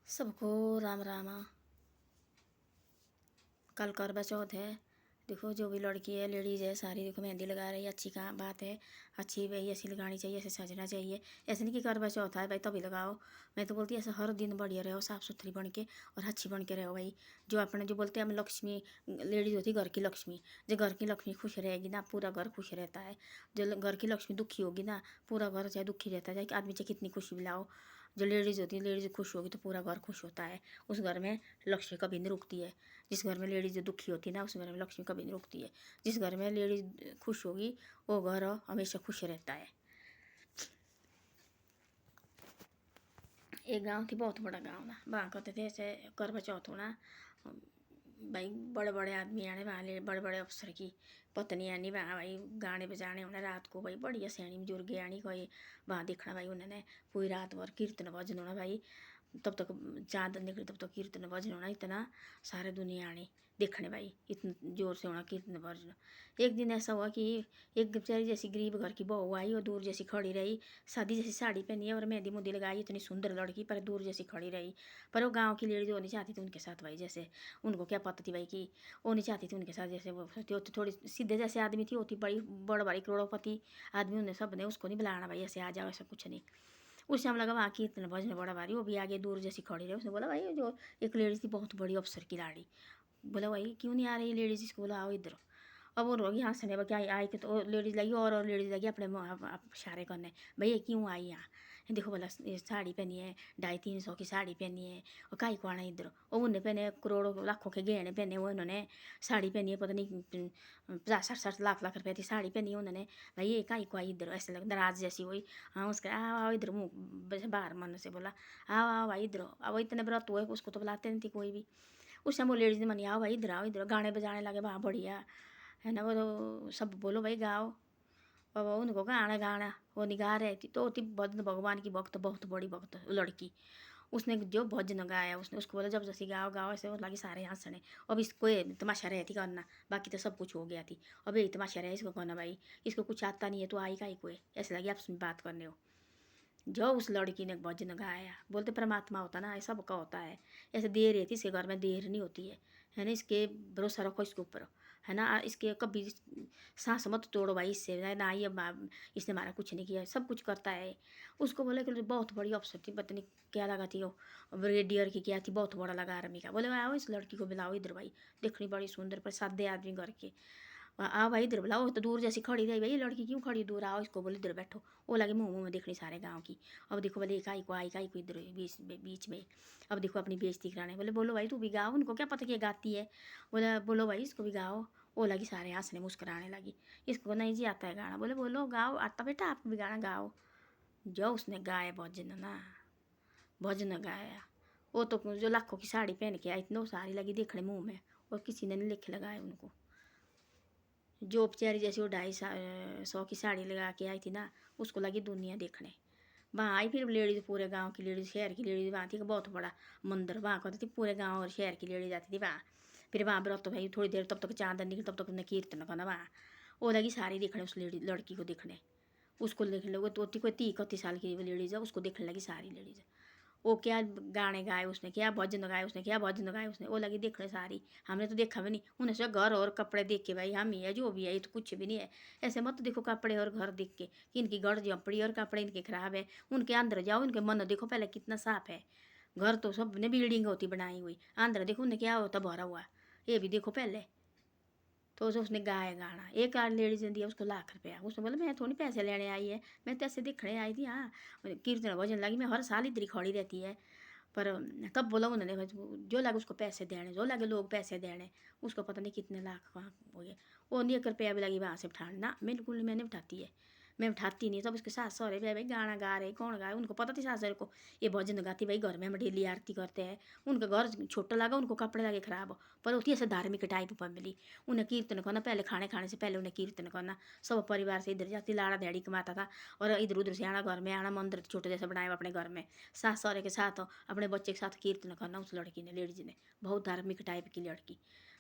सबको राम राम। कल करवा चौथ है। देखो जो भी लड़की है लेडीज़ है सारी देखो मेहंदी लगा रही है। अच्छी कहाँ बात है, अच्छी भाई ऐसी लगानी चाहिए, ऐसे सजना चाहिए। ऐसे नहीं कि करवा चौथ है भाई तभी लगाओ। मैं तो बोलती है ऐसे हर दिन बढ़िया रहो, साफ़ सुथरी बन के और अच्छी बन के रहो भाई। जो अपने जो बोलते हैं हम लक्ष्मी, लेडीज़ होती है घर की लक्ष्मी। जो घर की लक्ष्मी खुश रहेगी ना पूरा घर खुश रहता है। जो घर की लक्ष्मी दुखी होगी ना पूरा घर चाहे दुखी रहता है, चाहे आदमी चाहे कितनी खुशी भी लाओ। जो लेडीज़ होती है लेडीज़ खुश होगी तो पूरा घर खुश होता है। उस घर में लक्ष्मी कभी नहीं रुकती है। जिस घर में लेडीज़ दुखी होती है ना उस घर में लक्ष्मी कभी नहीं रुकती है। जिस घर में लेडीज़ खुश होगी वो घर हमेशा खुश रहता है। एक गांव थी, बहुत बड़ा गांव ना, वहाँ कहते थे ऐसे करवा चौथ होना भाई बड़े बड़े आदमी आने वाले, बड़े बड़े अफसर की पत्नी आनी वहाँ भाई गाने बजाने होने रात को भाई बढ़िया सैनी बुजुर्ग आनी कोई वहाँ देखना भाई उन्होंने पूरी रात भर कीर्तन भजन होना भाई। तब तक चाँद निकले तब तक कीर्तन भजन होना, इतना सारे दुनिया आने देखने भाई, इतने जोर से होना कीर्तन भजन। एक दिन ऐसा हुआ कि एक बेचारी जैसी गरीब घर की बहू आई और दूर जैसी खड़ी रही, सादी जैसी साड़ी पहनी है और मेहंदी मुंदी लगाई, इतनी सुंदर लड़की पर दूर जैसी खड़ी रही। पर वो गाँव की लेडीज वो नहीं चाहती थी उनके साथ भाई, जैसे उनको क्या पता थी भाई कि वो नहीं चाहती थी उनके साथ, जैसे वो होती थोड़ी सीधे जैसे आदमी थी होती बड़ी बड़ा बड़ी करोड़पति आदमी, उन्हें सब ने उसको नहीं बुलाना भाई ऐसे आ जाओ ऐसा कुछ नहीं। उस टाइम लगा वहाँ कीर्तन भजन बड़ा भारी, वो भी आगे दूर जैसी खड़ी रही। उसने बोला भाई जो एक लेडीज थी बहुत बड़ी अफसर की लाड़ी, बोला भाई क्यों नहीं आ रही लेडीज, इसको बोला आओ इधर। अब वो रोगी हंसने लगा, क्या आई के तो लेडीज लगी और लेडीज लगी अपने इशारे करने, भैया क्यों आई यहाँ, देखो बोला ये साड़ी पहनी है 250-300 की साड़ी पहनी है और काई को आना इधर। और उन्हें पहने करोड़ों लाखों के गहने पहने हुए उन्होंने, साड़ी पहनी है पता नहीं 50-60 लाख रुपए की साड़ी पहनी है उन्होंने। भाई ये काई को आई इधर, ऐसे लग नाराज जैसी हुई। हाँ उसका आओ आओ इधर, मुँह बाहर मन से बोला आओ आओ भाई इधर। अब इतने व्रत हुए उसको तो बुलाते नहीं थी कोई भी। उस समय वो लेडीज ने मनी आओ भाई इधर आओ इधर, गाने बजाने लगे वहाँ बढ़िया है ना। वो तो सब बोलो भाई गाओ। अब उनको गाना गाना वो नहीं गा रही थी तो होती भजन भगवान की भक्त, बहुत बड़ी भक्त लड़की। उसने जो भजन गाया उसने उसको बोला जबरदस्ती गाओ गाओ, ऐसे वो लगी सारे हंसने। अब इसको ये तमाशा रहे थी करना, बाकी तो सब कुछ हो गया थी। अब यही तमाशा रहे इसको करना भाई, इसको कुछ आता नहीं है तो आई का ही कोई, ऐसे लगी आपस में बात करने हो। जो उस लड़की ने भजन गाया, बोलते परमात्मा होता ना ऐसा सबका होता है। ऐसे देर रहती इसके घर में देर नहीं होती है ना। इसके भरोसा रखो इसके ऊपर है ना, इसके कभी सांस मत तोड़ो भाई इससे ना, ये इसने हमारा कुछ नहीं किया, सब कुछ करता है। उसको बोले कि बहुत बड़ी अफसर थी, पता नहीं क्या लगा थी वो ब्रिगेडियर की क्या थी, बहुत बड़ा लगा आर्मी का। बोले आओ इस लड़की को बुलाओ इधर भाई, देखनी बड़ी सुंदर पर सादे आदमी घर के। आओ भाई इधर बुलाओ, तो दूर जैसी खड़ी रही भाई, ये लड़की क्यों खड़ी दूर, आओ इसको बोले इधर बैठो। वो लगे मुँह मुँह में देखनी सारे गाँव की। अब देखो बोले इकाई को आई को इधर बीच में। अब देखो अपनी बेइज्जती कराने, बोले बोलो भाई तू भी गाओ, उनको क्या पता क्या गाती है। बोले बोलो भाई इसको भी गाओ। वो लगी सारे हंसने मुस्कुराने लगी, इसको नहीं जी आता है गाना। बोले बोलो गाओ, आता बेटा आप भी गाना गाओ। जो उसने गाया भजन ना, भजन गाया। वो तो जो लाखों की साड़ी पहन के आई इतनी सारी लगी देखने मुँह में, और किसी ने नहीं लिखे लगाए उनको। जो बेचारी जैसे वो 250 की साड़ी लगा के आई थी ना, उसको लगी दुनिया देखने। वहाँ आई फिर लेडीज, पूरे गांव की लेडीज, शहर की लेडीज वहाँ थी, बहुत बड़ा मंदिर वहाँ कहती थी, पूरे गांव और शहर की लेडीज आती थी वहाँ। फिर वहाँ व्रत तो भाई थोड़ी देर तब तक चांदन निकल तब तक उन्हें कीर्तन करना वहाँ। वो लगी सारी देखने उस लड़की को देखने। उसको देखने लगे तो कोई 30-31 साल की लेडीज़ है, उसको देखने लगी सारी लेडीज़। वो क्या गाने गाए उसने, क्या भजन गाए उसने, क्या भजन गाए उसने, वो लगी देखने सारी। हमने तो देखा भी नहीं, उन्हें से घर और कपड़े देख के भाई हम ही है जो भी है, ये तो कुछ भी नहीं है। ऐसे मत देखो कपड़े और घर देख के कि इनकी घर झपड़ी और कपड़े इनके खराब है। उनके अंदर जाओ, उनके मन देखो पहले कितना साफ है। घर तो सब ने बिल्डिंग होती बनाई हुई, अंदर देखो उन्हें क्या होता भरा हुआ, ये भी देखो पहले। तो जो उसने गाया गाना, एक आध लेडीज ने दिया उसको ₹1,00,000। उसने बोला मैं थोड़ी पैसे लेने आई है, मैं तो ऐसे देखने आई थी। हाँ कीर्तन भजन लगी, मैं हर साल इधर ही खड़ी रहती है। पर तब बोला उन्होंने जो लगे उसको पैसे देने, जो लगे लोग पैसे देने। उसको पता नहीं कितने लाख वहाँ हो गए। वो नहीं 1 रुपया भी लगी वहाँ से उठाने ना, बिल्कुल मैंने उठाती है, मैं उठाती नहीं। सब उसके सास सहुरे भाई गाना गा रहे, कौन गाए उनको पता थी सास सहुरे को ये भजन गाती भाई, घर में हम डेली आरती करते हैं। उनका घर छोटा लगा, उनको कपड़े लगे खराब, पर होती ऐसे धार्मिक टाइप पर मिली। उन्हें कीर्तन करना, पहले खाने से पहले उन्हें कीर्तन करना, सब परिवार से इधर जाती लाड़ा डैडी कमाता था और इधर उधर से आना, घर में आना, मंदिर छोटे जैसे बनाए अपने घर में, सास सहुरे के साथ अपने बच्चे के साथ कीर्तन करना। उस लड़की ने, लेडीज ने, बहुत धार्मिक टाइप की लड़की।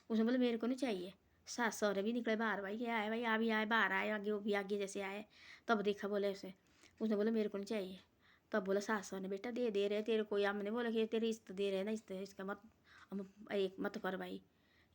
उसने बोले मेरे को नहीं चाहिए। सास सहुरे भी निकले बाहर, भाई क्या आए भाई, आ भी आए बाहर आए, आगे वो भी आगे जैसे आए। तब देखा बोले उसे, उसने बोले मेरे को नहीं चाहिए। तब बोला सास ने, बेटा दे दे रहे तेरे को, हमने बोला कि तेरी इज्जत दे रहे ना, इसका मत एक मत कर भाई,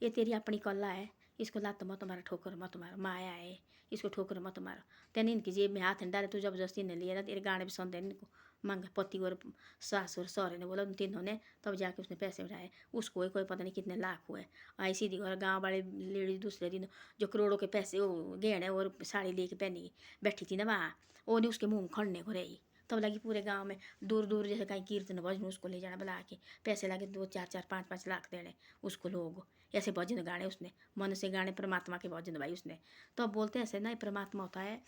ये तेरी अपनी कला है, इसको लात मत मार, ठोकर मत मार, माया है, इसको ठोकर मत मार। तेने इनकी जेब में हाथ डाले, तू जबरदस्ती ने लिया ना, तेरे गाने भी सुनते इनको मांगा। पति और सास और सौरे ने बोला उन तीनों ने, तब जाके उसने पैसे उठाए। उसको कोई पता नहीं कितने लाख हुए। आई सीधी घर गाँव वाले लेडीज दूसरे दिन जो करोड़ों के पैसे वो गहने और साड़ी लेके पहनी बैठी थी ना वहाँ, वो नहीं उसके मुँह खड़ने को रही। तब लगी पूरे गांव में दूर दूर जैसे कहीं कीर्तन भजन उसको ले जाना बुला के, पैसे लगे 2 4 4 5 5 लाख देने उसको लोग। ऐसे भजन गाने उसने, मन से गाने परमात्मा के भजन भाई उसने। तो अब बोलते ऐसे ना, परमात्मा होता है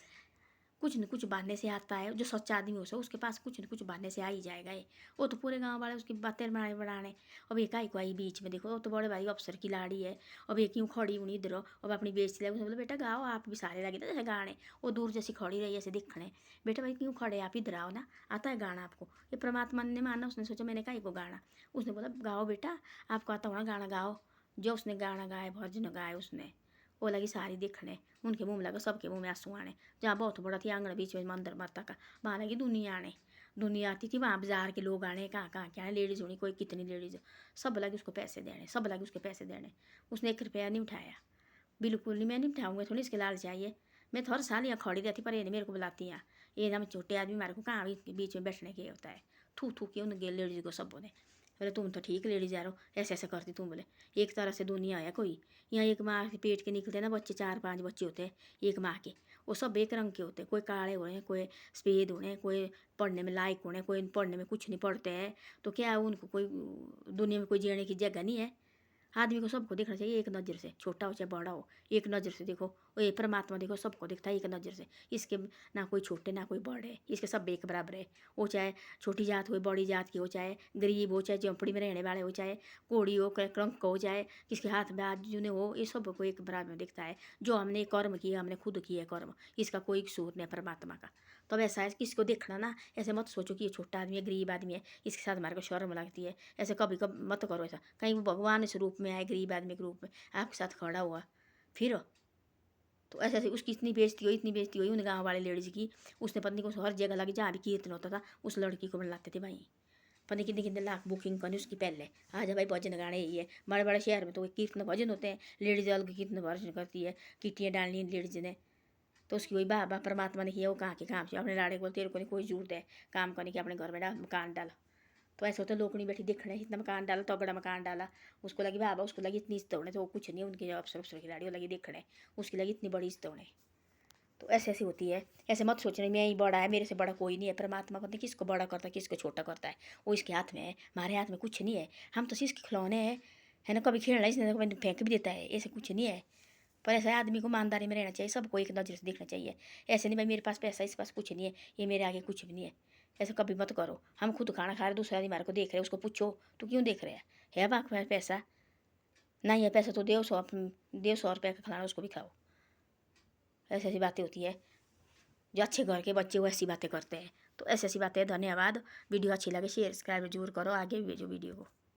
कुछ न कुछ बहाने से आता है। जो सच्चा आदमी हो सो उसके पास कुछ न कुछ बहाने से आ ही जाएगा। ये वो तो पूरे गांव वाले उसकी बातें बनाने। अब ये काई को आई बीच में, देखो वो तो बड़े भाई अफसर की लाड़ी है। अब ये क्यों खड़ी हुई इधर, अब अपनी बेइज्जती लगे। बोले बेटा गाओ आप भी, सारे लगे थे जैसे गाने। वो दूर जैसी खड़ी रही ऐसे दिखने, बेटा भाई क्यों खड़े आप, इधर आओ ना, आता है गाना आपको। ये परमात्मा ने माना, उसने सोचा मैंने काई को गाना। उसने बोला गाओ बेटा, आपको आता होना गाना, गाओ। जो उसने गाना गाया, भजन गाए उसने, वो लगी सारी देखने। उनके मुँह में लगा, सबके मुँह में आंसू आने। जहाँ बहुत बड़ा थी आंगन बीच में मंदिर माता का, वहाँ लगी दुनिया आने। दुनिया आती थी वहाँ, बाजार के लोग आने, कहाँ कहाँ के आने, लेडीज़ होनी कोई कितनी लेडीज़, सब लगे उसको पैसे देने, सब लगे उसके पैसे देने। उसने 1 रुपया नहीं उठाया, बिल्कुल नहीं। मैं नहीं उठाऊँगा, थोड़ी इसके लाल चाहिए। मैं तो हर साल यहाँ खड़ी रहती, पर ये नहीं मेरे को बुलाती यहाँ। ये ना छोटे आदमी मारे को कहाँ बीच में बैठने के होता है। थू थू के उन लेडीज़ को सब बोले। बोले तुम तो ठीक लेडीज आ रहो, ऐसे ऐसे करती तुम। बोले एक तरह से दुनिया है कोई। यहाँ एक माँ के पेट के निकलते ना बच्चे, 4 5 बच्चे होते हैं एक माँ के, वो सब एक रंग के होते हैं। कोई काले होने, कोई सफ़ेद होने, कोई पढ़ने में लायक होने, कोई पढ़ने में कुछ नहीं पढ़ते हैं। तो क्या उनको कोई दुनिया में कोई जीने की जगह नहीं है। आदमी को सबको देखना चाहिए एक नज़र से, छोटा हो चाहे बड़ा हो, एक नज़र से देखो। वो ये परमात्मा देखो सबको देखता है एक नज़र से। इसके ना कोई छोटे ना कोई बड़े, इसके सब एक बराबर है। वो चाहे छोटी जात हो, बड़ी जात की हो, चाहे गरीब हो, चाहे झोंपड़ी में रहने वाले हो, चाहे कोड़ी हो, कलंक हो, चाहे किसके हाथ में आज जुने हो, ये सबको एक बराबर दिखता है। जो हमने कर्म किया, हमने खुद किया कर्म, इसका कोई कसूर नहीं परमात्मा का। तब ऐसा है किसको देखना ना, ऐसे मत सोचो कि ये छोटा आदमी है, गरीब आदमी है, इसके साथ हमारे को शर्म लगती है। ऐसे कभी कभी मत करो ऐसा। कहीं वो भगवान इस रूप में आए, गरीब आदमी के रूप में आपके साथ खड़ा हुआ, फिर तो ऐसे ऐसे उसकी इतनी बेइज्जती हुई उन गाँव वाले लेडीज़ की। उसने पत्नी को हर जगह लगी, जहाँ भी कीर्तन होता था उस लड़की को बुलाते थे भाई। पता कितने कितने लाख बुकिंग करनी उसकी पहले। आज भाई भजन गाने यही है, बड़े बड़े शहर में तो कीर्तन भजन होते हैं, लेडीज़ अलग कीर्तन भजन करती है, किटियाँ डालनी लेडीज़ ने। तो उसकी वही बाबा परमात्मा ने किया, वो कहाँ के काम से अपने लाड़े को, तेरे को नहीं कोई जरूरत है काम करने की, अपने घर में डाल मकान डाल। तो ऐसे होता है, लोग नहीं बैठी देखने, इतना मकान डाला, तो बड़ा मकान डाला। उसको लगी बाबा, उसको लगी इतनी इज्जत होने, तो वो कुछ नहीं, उनके अफसर अफसर की लाड़ी लगी देखने, उसकी लगी इतनी बड़ी इज्जत होने। तो ऐसे ऐसी होती है। ऐसे मत सोचना मैं ही बड़ा है, मेरे से बड़ा कोई नहीं है। परमात्मा पता नहीं किसको बड़ा करता है, किसको छोटा करता है, वो इसके हाथ में है। हमारे हाथ में कुछ नहीं है, हम तो इसके खिलौने हैं, है ना। कभी खेलना इसने कभी फेंक भी देता है, ऐसे कुछ नहीं है। पर ऐसा आदमी को ईमानदारी में रहना चाहिए, सबको एक नज़र से देखना चाहिए। ऐसे नहीं भाई मेरे पास पैसा, इसके पास कुछ नहीं है, ये मेरे आगे कुछ भी नहीं है, ऐसा कभी मत करो। हम खुद खाना खा रहे, दूसरा आदमी हमारे को देख रहे, उसको पूछो तो क्यों देख रहे हैं, है आपके पास पैसा नहीं है, पैसा तो देव 100 रुपये का खिलाना, उसको भी खाओ। ऐसी ऐसी बातें होती है। जो अच्छे घर के बच्चे वो ऐसी बातें करते हैं। तो ऐसी ऐसी बातें। धन्यवाद। वीडियो अच्छी लगे शेयर सब्सक्राइब जरूर करो, आगे भी भेजो वीडियो को।